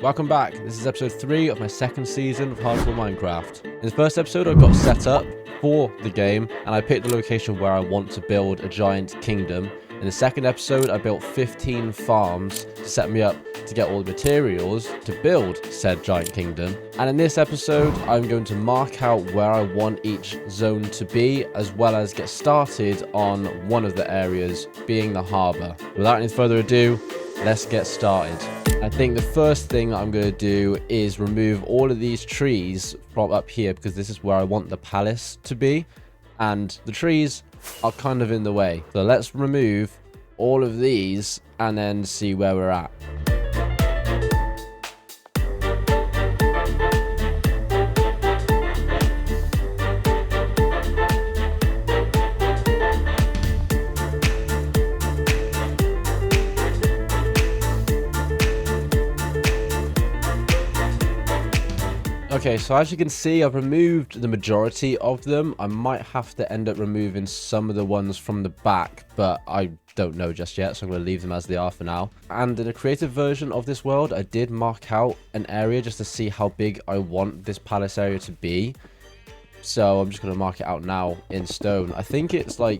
Welcome back. This is episode 3 of my second season of Hardcore Minecraft. In the first episode, I got set up for the game and I picked the location where I want to build a giant kingdom. In the second episode, I built 15 farms to set me up to get all the materials to build said giant kingdom. And in this episode, I'm going to mark out where I want each zone to be, as well as get started on one of the areas, being the harbour. Without any further ado, let's get started. I think the first thing that I'm going to do is remove all of these trees from up here, because this is where I want the palace to be, and the trees are kind of in the way. So let's remove all of these and then see where we're at. Okay, so as you can see, I've removed the majority of them. I might have to end up removing some of the ones from the back, but I don't know just yet, so I'm going to leave them as they are for now. And in a creative version of this world, I did mark out an area just to see how big I want this palace area to be. So I'm just going to mark it out now in stone. I think it's like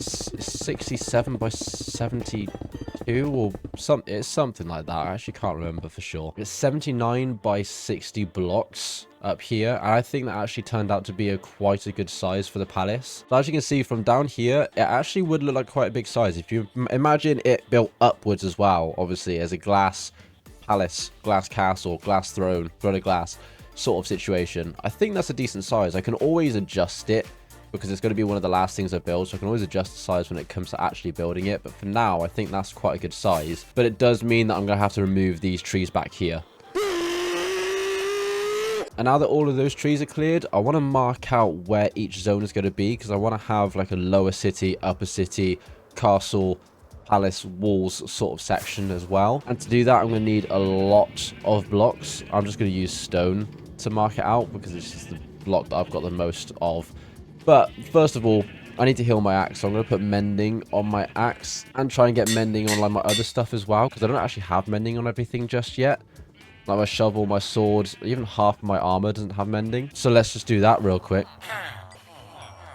67 by 72 or something. It's something like that. I actually can't remember for sure. It's 79 by 60 blocks up here. And I think that actually turned out to be quite a good size for the palace. So as you can see from down here, it actually would look like quite a big size. If you imagine it built upwards as well, obviously as a glass palace, glass castle, glass throne of glass sort of situation. I think that's a decent size. I can always adjust it because it's going to be one of the last things I build, so I can always adjust the size when it comes to actually building it. But for now, I think that's quite a good size. But it does mean that I'm going to have to remove these trees back here. And now that all of those trees are cleared, I want to mark out where each zone is going to be, because I want to have like a lower city, upper city, castle, palace, walls sort of section as well. And to do that, I'm going to need a lot of blocks. I'm just going to use stone to mark it out because it's just the block that I've got the most of. But first of all, I need to heal my axe, so I'm going to put mending on my axe and try and get mending on like my other stuff as well, because I don't actually have mending on everything just yet. Like my shovel, my sword, even half of my armor doesn't have mending. So let's just do that real quick.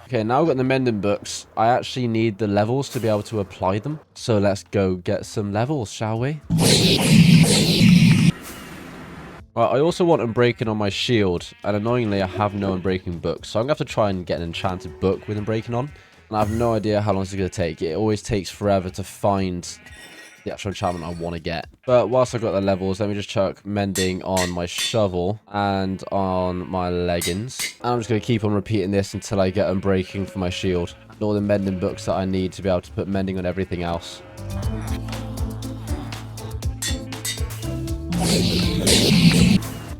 Okay, now I've got the mending books. I actually need the levels to be able to apply them. So let's go get some levels, shall we? Right, I also want Unbreaking on my shield, and annoyingly I have no Unbreaking book, so I'm going to have to try and get an enchanted book with Unbreaking on. And I have no idea how long it's going to take. It always takes forever to find the actual enchantment I want to get. But whilst I've got the levels, let me just chuck mending on my shovel and on my leggings. And I'm just going to keep on repeating this until I get Unbreaking for my shield. And all the mending books that I need to be able to put mending on everything else.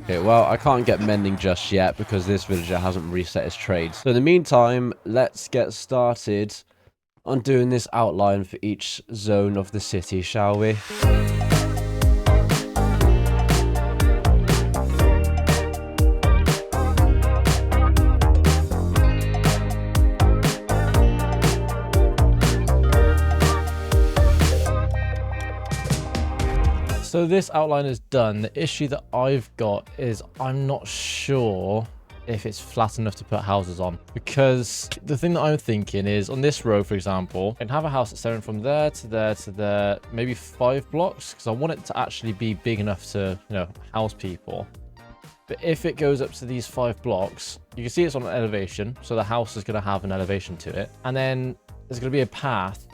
Okay, well, I can't get mending just yet because this villager hasn't reset his trade. So in the meantime, let's get started on doing this outline for each zone of the city, shall we? So this outline is done. The issue that I've got is I'm not sure if it's flat enough to put houses on, because the thing that I'm thinking is on this row, for example, I can have a house that's going from there to there to there, maybe 5 blocks, because I want it to actually be big enough to, you know, house people. But if it goes up to these 5 blocks, you can see it's on an elevation, so the house is going to have an elevation to it, and then there's going to be a path,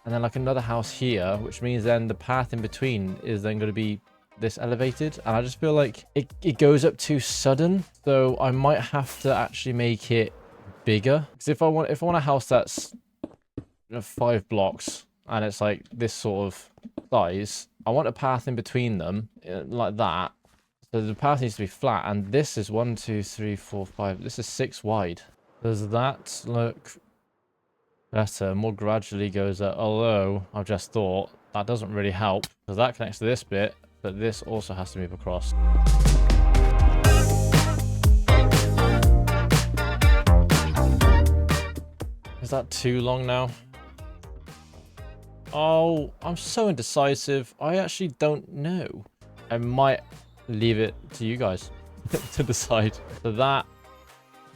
and then like another house here, which means then the path in between is then going to be this elevated. And I just feel like it goes up too sudden. So I might have to actually make it bigger. Because if I want a house that's 5 blocks and it's like this sort of size, I want a path in between them like that. So the path needs to be flat. And this is 1, 2, 3, 4, 5. This is 6 wide. Does that look better? More gradually goes up, although I've just thought that doesn't really help because that connects to this bit, but this also has to move across. Is that too long now? Oh, I'm so indecisive. I actually don't know. I might leave it to you guys to decide. So that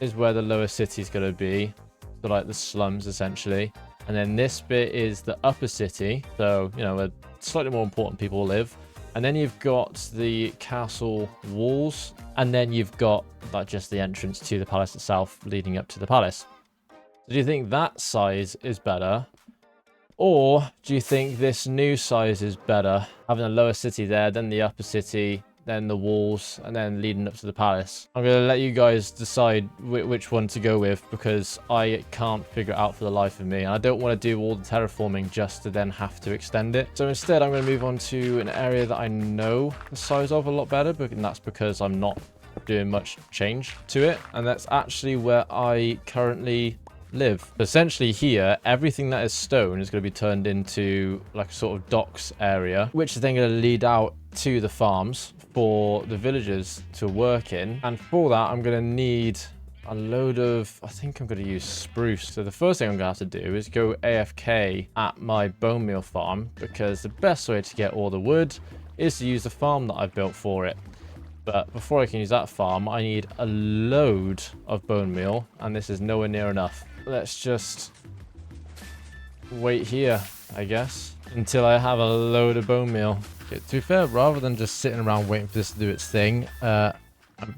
is where the lower city is going to be. So like the slums, essentially. And then this bit is the upper city. So, you know, where slightly more important people live. And then you've got the castle walls. And then you've got like just the entrance to the palace itself leading up to the palace. So do you think that size is better? Or do you think this new size is better? Having a lower city there, then the upper city, then the walls, and then leading up to the palace. I'm going to let you guys decide which one to go with, because I can't figure it out for the life of me. And I don't want to do all the terraforming just to then have to extend it. So instead, I'm going to move on to an area that I know the size of a lot better, and that's because I'm not doing much change to it. And that's actually where I currently live. Essentially here, everything that is stone is going to be turned into like a sort of docks area, which is then going to lead out to the farms for the villagers to work in. And for that, I'm going to need a load of, I think I'm going to use spruce. So the first thing I'm going to have to do is go AFK at my bone meal farm, because the best way to get all the wood is to use the farm that I've built for it. But before I can use that farm, I need a load of bone meal, and this is nowhere near enough. Let's just wait here, I guess, until I have a load of bone meal. Okay, to be fair, rather than just sitting around waiting for this to do its thing, I'm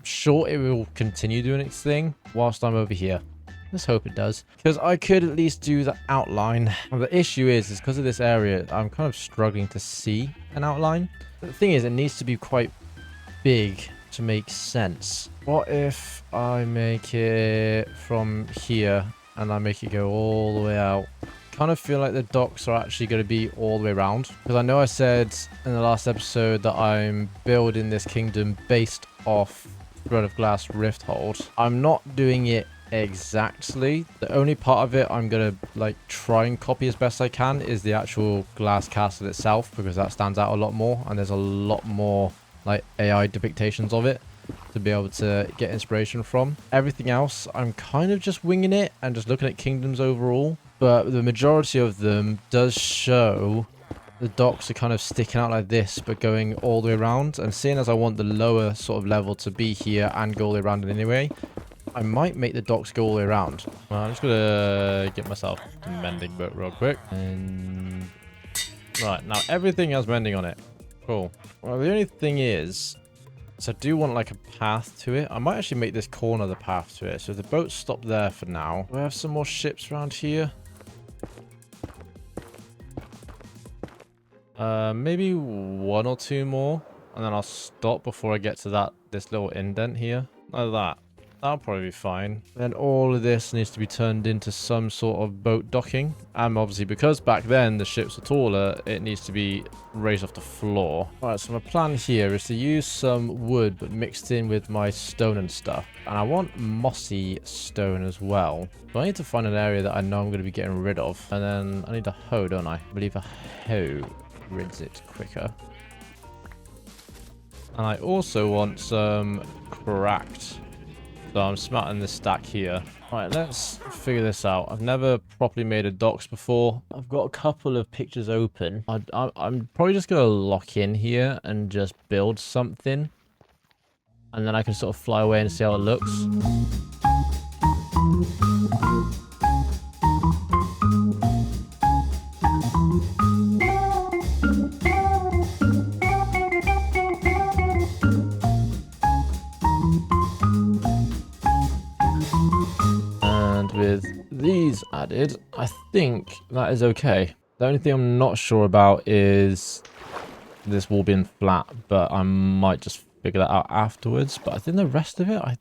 sure it will continue doing its thing whilst I'm over here. Let's hope it does, because I could at least do the outline. And the issue is because of this area, I'm kind of struggling to see an outline. The thing is, it needs to be quite big to make sense. What if I make it from here and I make it go all the way out? Kind of feel like the docks are actually going to be all the way around, because I know I said in the last episode that I'm building this kingdom based off Thread of Glass Rifthold. I'm not doing it exactly. The only part of it I'm gonna like try and copy as best I can is the actual glass castle itself, because that stands out a lot more and there's a lot more like AI depictions of it to be able to get inspiration from. Everything else, I'm kind of just winging it and just looking at kingdoms overall, but the majority of them does show the docks are kind of sticking out like this, but going all the way around. And seeing as I want the lower sort of level to be here and go all the way around it anyway, I might make the docks go all the way around. Well, I'm just gonna get myself a mending book real quick. And right, now everything has mending on it. Cool. Well, the only thing is, so I do want like a path to it. I might actually make this corner the path to it. So the boats stop there for now. Do I have some more ships around here? Maybe one or two more, and then I'll stop before I get to this little indent here. Like that. That'll probably be fine. Then all of this needs to be turned into some sort of boat docking. And obviously, because back then the ships were taller, it needs to be raised off the floor. Alright, so my plan here is to use some wood, but mixed in with my stone and stuff. And I want mossy stone as well. So I need to find an area that I know I'm going to be getting rid of. And then I need a hoe, don't I? I believe a hoe rids it quicker. And I also want some cracked. So I'm smatting this stack here. Alright, let's figure this out. I've never properly made a docks before. I've got a couple of pictures open. I'm probably just going to lock in here and just build something. And then I can sort of fly away and see how it looks. With these added, I think that is okay. The only thing I'm not sure about is this wall being flat, but I might just figure that out afterwards. But I think the rest of it, I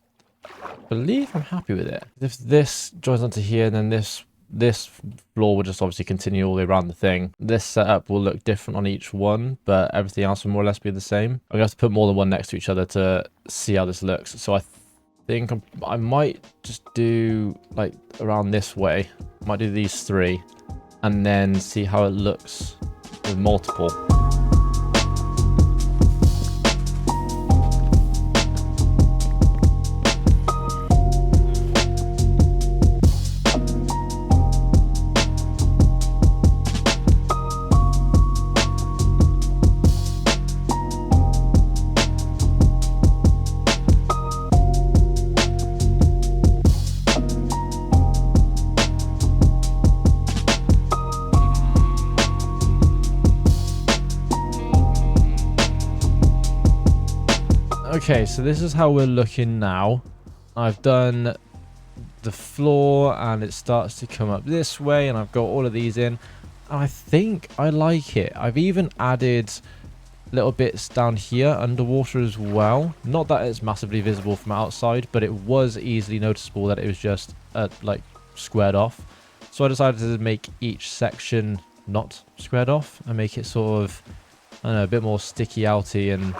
believe I'm happy with it. If this joins onto here, then this floor will just obviously continue all the way around the thing. This setup will look different on each one, but everything else will more or less be the same. I'm gonna have to put more than one next to each other to see how this looks. So I think I might just do like around this way. Might do these three and then see how it looks with multiple. Okay, so this is how we're looking now. I've done the floor and it starts to come up this way, and I've got all of these in. And I think I like it. I've even added little bits down here underwater as well. Not that it's massively visible from outside, but it was easily noticeable that it was just like squared off. So I decided to make each section not squared off and make it sort of, I don't know, a bit more sticky outy and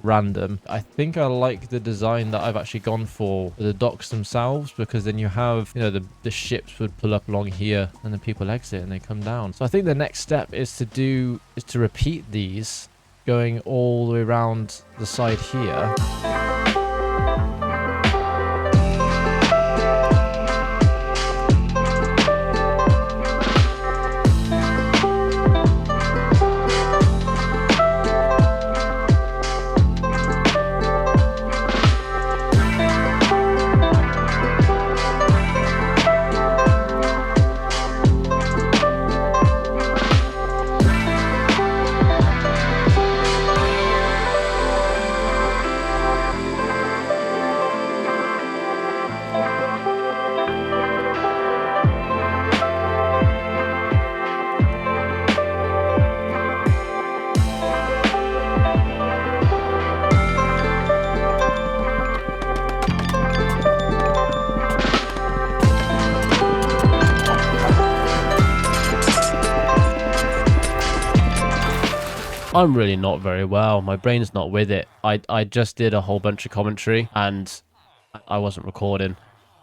random. I think I like the design that I've actually gone for the docks themselves, because then you have, you know, the ships would pull up along here and then people exit and they come down. So I think the next step is to repeat these going all the way around the side here. I'm really not very well. My brain's not with it. I just did a whole bunch of commentary and I wasn't recording.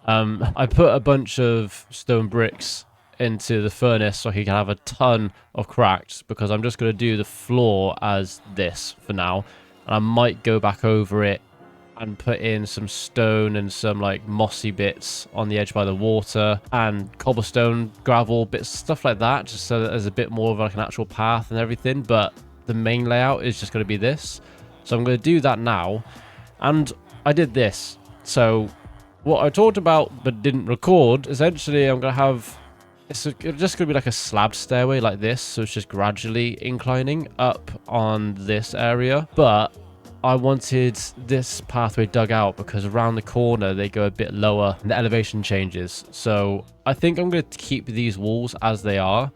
I put a bunch of stone bricks into the furnace so he can have a ton of cracks, because I'm just going to do the floor as this for now. And I might go back over it and put in some stone and some like mossy bits on the edge by the water and cobblestone, gravel bits, stuff like that, just so that there's a bit more of like an actual path and everything. But the main layout is just going to be this. So I'm going to do that now. And I did this. So what I talked about but didn't record, essentially I'm going to have, it's just going to be like a slabbed stairway like this. So it's just gradually inclining up on this area. But I wanted this pathway dug out because around the corner they go a bit lower and the elevation changes. So I think I'm going to keep these walls as they are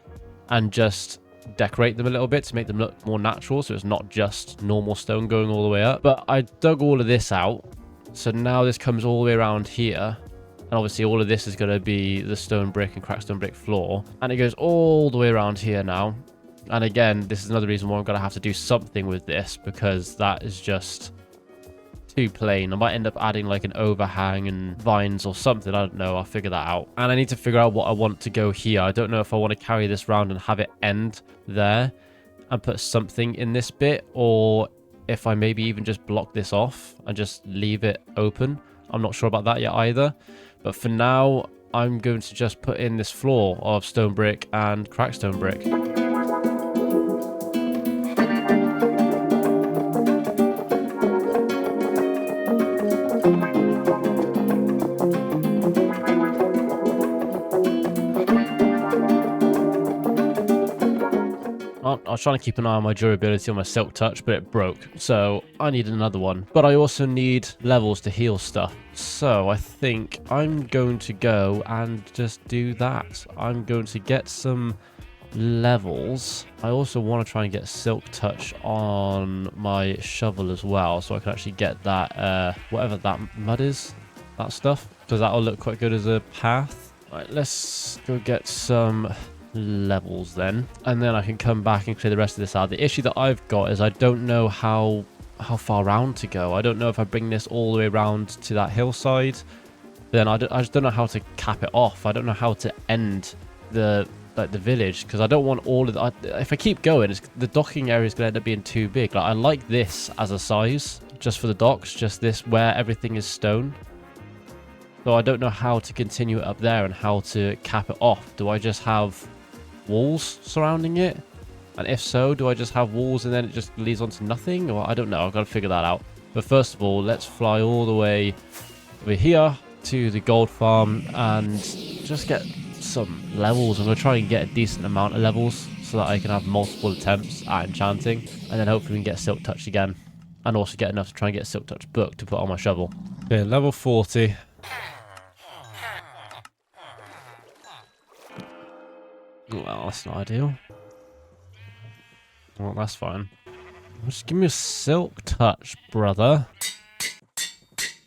and just decorate them a little bit to make them look more natural, so it's not just normal stone going all the way up. But I dug all of this out, so now this comes all the way around here, and obviously all of this is going to be the stone brick and cracked stone brick floor, and it goes all the way around here now. And again, this is another reason why I'm going to have to do something with this, because that is just too plain. I might end up adding like an overhang and vines or something. I don't know. I'll figure that out. And I need to figure out what I want to go here. I don't know if I want to carry this round and have it end there and put something in this bit, or if I maybe even just block this off and just leave it open. I'm not sure about that yet either. But for now, I'm going to just put in this floor of stone brick and cracked stone brick. I was trying to keep an eye on my durability on my silk touch, but it broke, so I need another one. But I also need levels to heal stuff, so I think I'm going to go and just do that. I'm going to get some levels. I also want to try and get silk touch on my shovel as well, so I can actually get that whatever that mud is, that stuff, because that'll look quite good as a path. Right, let's go get some levels then, and then I can come back and clear the rest of this out. The issue that I've got is I don't know how far around to go. I don't know if I bring this all the way around to that hillside, then I just don't know how to cap it off. I don't know how to end the village, because I don't want all of the, if I keep going, the docking area is going to end up being too big. Like, I like this as a size just for the docks, just this where everything is stone. So I don't know how to continue it up there and how to cap it off. Do I just have walls surrounding it? And if so, do I just have walls and then it just leads on to nothing? Or I don't know. I've got to figure that out. But first of all, let's fly all the way over here to the gold farm and just get some levels. I'm going to try and get a decent amount of levels so that I can have multiple attempts at enchanting, and then hopefully we can get silk touch again. and also get enough to try and get a Silk Touch book to put on my shovel. Okay, level 40. Well, that's not ideal. Well, that's fine. Just give me a Silk Touch, brother.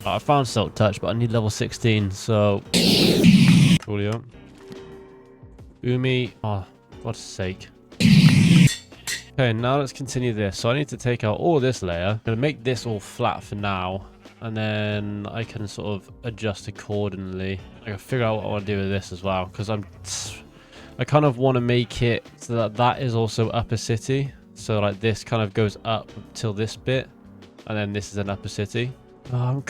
Oh, I found Silk Touch, but I need level 16, so... Coolio. Umi. Oh, for God's sake. Okay, now let's continue this. So I need to take out all this layer. I'm going to make this all flat for now. And then I can sort of adjust accordingly. I can figure out what I want to do with this as well. Because I kind of want to make it so that that is also upper city. So like this kind of goes up till this bit. And then this is an upper city. I'm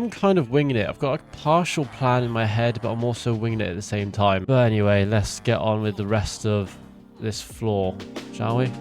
kind of winging it. I've got a partial plan in my head, but I'm also winging it at the same time. But anyway, let's get on with the rest of this floor, shall we?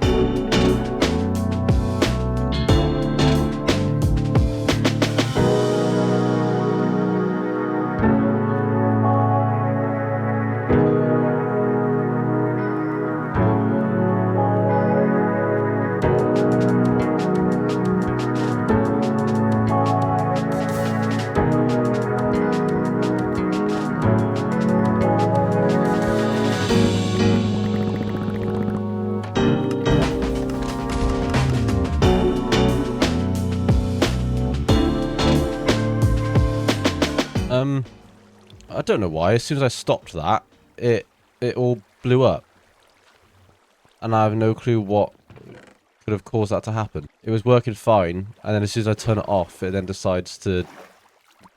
I don't know why. As soon as I stopped that, it all blew up. And I have no clue what could have caused that to happen. It was working fine, and then as soon as I turn it off, it then decides to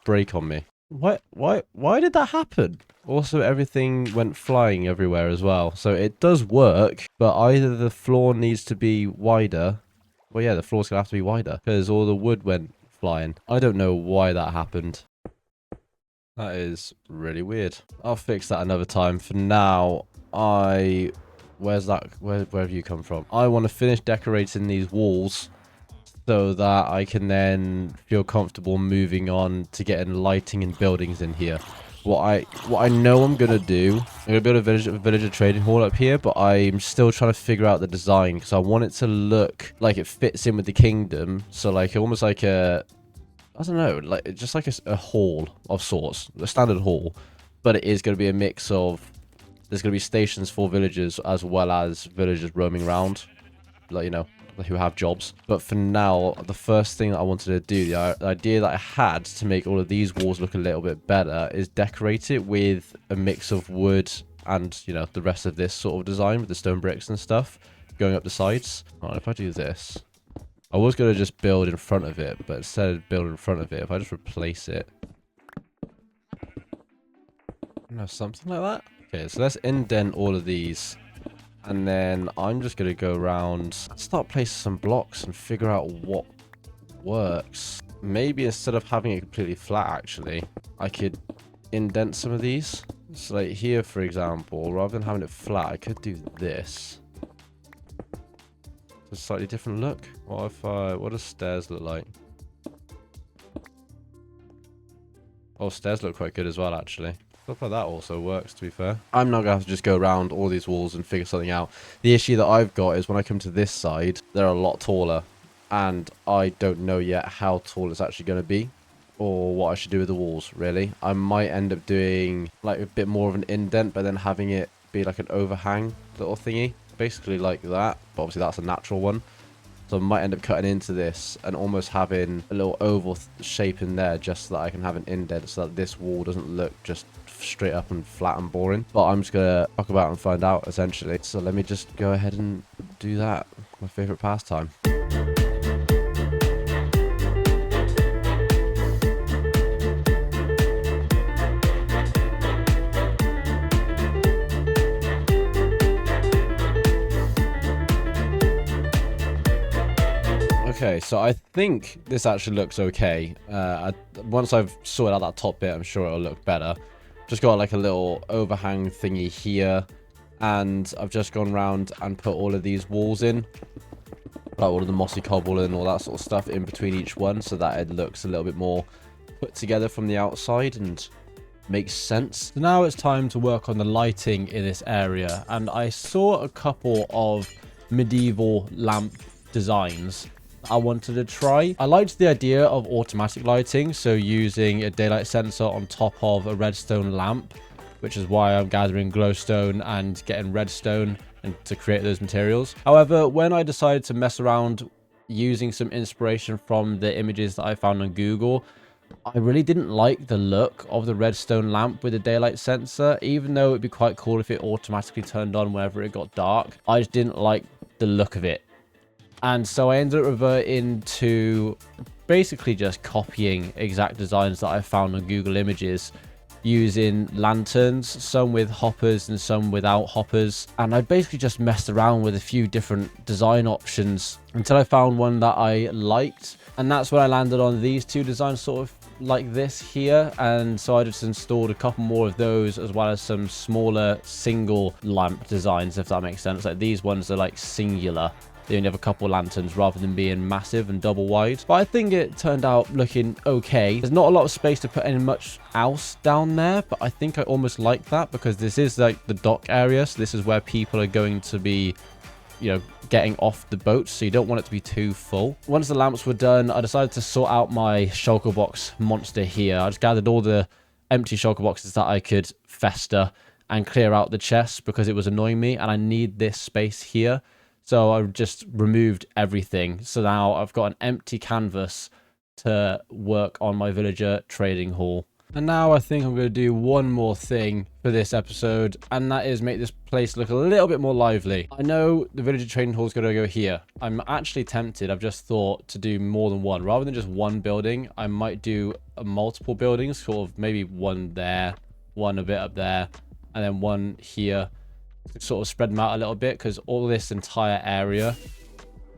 break on me. Why did that happen? Also, everything went flying everywhere as well. So it does work, but either the floor needs to be wider. Well, yeah, the floor's going to have to be wider, because all the wood went flying. I don't know why that happened. That is really weird. I'll fix that another time. For now, where's that? Where have you come from? I want to finish decorating these walls so that I can then feel comfortable moving on to getting lighting and buildings in here. What I know I'm gonna do, I'm gonna build a villager trading hall up here, but I'm still trying to figure out the design because I want it to look like it fits in with the kingdom. So like almost like a, I don't know, like just like a hall of sorts, a standard hall, but it is going to be a mix of, there's going to be stations for villagers as well as villagers roaming around, like, you know, who have jobs. But for now, the first thing that I wanted to do, the idea that I had to make all of these walls look a little bit better, is decorate it with a mix of wood and, you know, the rest of this sort of design with the stone bricks and stuff going up the sides. Alright, if I do this, I was going to just build in front of it, but instead of building in front of it, if I just replace it. No, something like that. Okay, so let's indent all of these. And then I'm just going to go around, start placing some blocks and figure out what works. Maybe instead of having it completely flat, actually, I could indent some of these. So like here, for example, rather than having it flat, I could do this. A slightly different look. What does stairs look like? Oh, stairs look quite good as well, actually. Stuff like that also works, to be fair. I'm not gonna have to just go around all these walls and figure something out. The issue that I've got is when I come to this side, they're a lot taller, and I don't know yet how tall it's actually going to be, or what I should do with the walls, really. I might end up doing like a bit more of an indent, but then having it be like an overhang little thingy. Basically like that, but obviously that's a natural one. So I might end up cutting into this and almost having a little oval shape in there just so that I can have an indent so that this wall doesn't look just straight up and flat and boring. But I'm just going to talk about and find out, essentially. So let me just go ahead and do that. My favourite pastime. Okay, so I think this actually looks okay. Once I've sorted out that top bit, I'm sure it'll look better. Just got like a little overhang thingy here, and I've just gone around and put all of these walls in, like all of the mossy cobble and all that sort of stuff in between each one, so that it looks a little bit more put together from the outside and makes sense. So now it's time to work on the lighting in this area, and I saw a couple of medieval lamp designs I wanted to try. I liked the idea of automatic lighting, so using a daylight sensor on top of a redstone lamp, which is why I'm gathering glowstone and getting redstone and to create those materials. However, when I decided to mess around using some inspiration from the images that I found on Google, I really didn't like the look of the redstone lamp with the daylight sensor, even though it'd be quite cool if it automatically turned on whenever it got dark. I just didn't like the look of it. And so I ended up reverting to basically just copying exact designs that I found on Google Images, using lanterns, some with hoppers and some without hoppers. And I basically just messed around with a few different design options until I found one that I liked. And that's when I landed on these two designs, sort of like this here. And so I just installed a couple more of those, as well as some smaller single lamp designs, if that makes sense. Like these ones are like singular. They only have a couple lanterns rather than being massive and double wide. But I think it turned out looking okay. There's not a lot of space to put any much else down there, but I think I almost like that because this is like the dock area. So this is where people are going to be, you know, getting off the boat. So you don't want it to be too full. Once the lamps were done, I decided to sort out my shulker box monster here. I just gathered all the empty shulker boxes that I could fester and clear out the chests because it was annoying me, and I need this space here. So I just removed everything. So now I've got an empty canvas to work on my villager trading hall. And now I think I'm going to do one more thing for this episode, and that is make this place look a little bit more lively. I know the villager trading hall is going to go here. I'm actually tempted, I've just thought, to do more than one. Rather than just one building, I might do multiple buildings, sort of maybe one there, one a bit up there, and then one here. Sort of spread them out a little bit, because all this entire area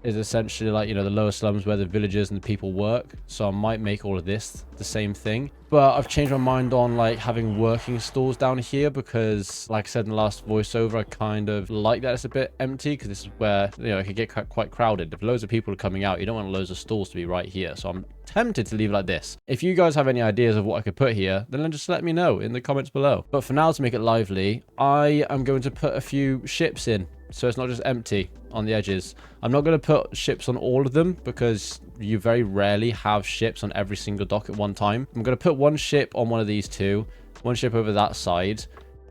is essentially like, you know, the lower slums where the villagers and the people work. So I might make all of this the same thing. But I've changed my mind on like having working stalls down here, because like I said in the last voiceover, I kind of like that it's a bit empty, because this is where, you know, it could get quite crowded. If loads of people are coming out, you don't want loads of stalls to be right here. So I'm tempted to leave it like this. If you guys have any ideas of what I could put here, then just let me know in the comments below. But for now, to make it lively, I am going to put a few ships in, so it's not just empty on the edges. I'm not going to put ships on all of them, because you very rarely have ships on every single dock at one time. I'm going to put one ship on one of these two, one ship over that side,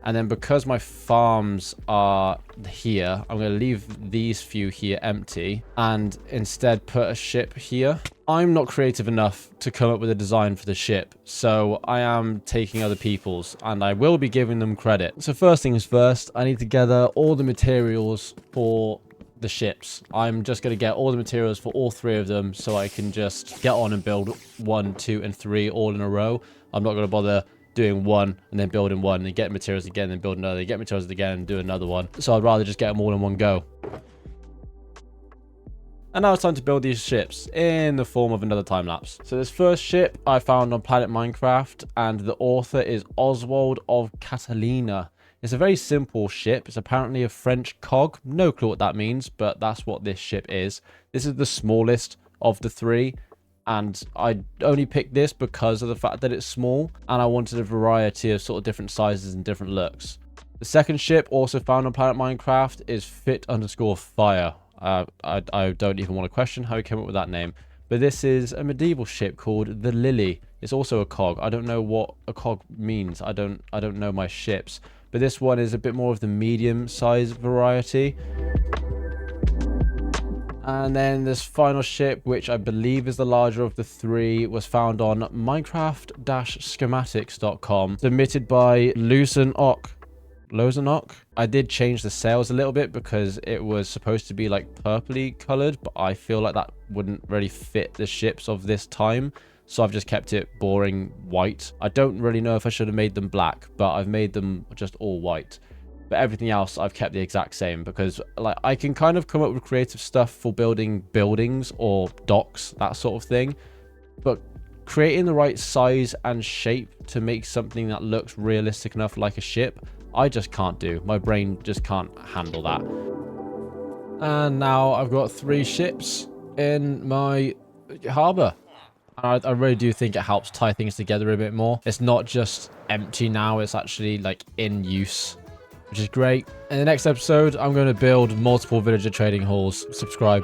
and then because my farms are here, I'm going to leave these few here empty and instead put a ship here. I'm not creative enough to come up with a design for the ship, so I am taking other people's, and I will be giving them credit. So first things first, I need to gather all the materials for the ships. I'm just going to get all the materials for all three of them, so I can just get on and build 1, 2, and 3 all in a row. I'm not going to bother doing one and then building one and then get materials again and then build another, get materials again and do another one. So I'd rather just get them all in one go. And now it's time to build these ships in the form of another time lapse. So this first ship I found on Planet Minecraft, and the author is Oswald of Catalina. It's a very simple ship. It's apparently a French cog. No clue what that means, but that's what this ship is. This is the smallest of the three, and I only picked this because of the fact that it's small, and I wanted a variety of sort of different sizes and different looks. The second ship, also found on Planet Minecraft, is Fit_Fire. I don't even want to question how he came up with that name. But this is a medieval ship called the Lily. It's also a cog. I don't know what a cog means. I don't know my ships. But this one is a bit more of the medium size variety. And then this final ship, which I believe is the larger of the three, was found on Minecraft-schematics.com, submitted by Lozenok. I did change the sails a little bit because it was supposed to be like purpley colored, but I feel like that wouldn't really fit the ships of this time. So I've just kept it boring white. I don't really know if I should have made them black, but I've made them just all white. But everything else I've kept the exact same, because like I can kind of come up with creative stuff for building buildings or docks, that sort of thing. But creating the right size and shape to make something that looks realistic enough like a ship, I just can't do. My brain just can't handle that. And now I've got 3 ships in my harbour. I really do think it helps tie things together a bit more. It's not just empty now, it's actually like in use, which is great. In the next episode, I'm going to build multiple villager trading halls. Subscribe.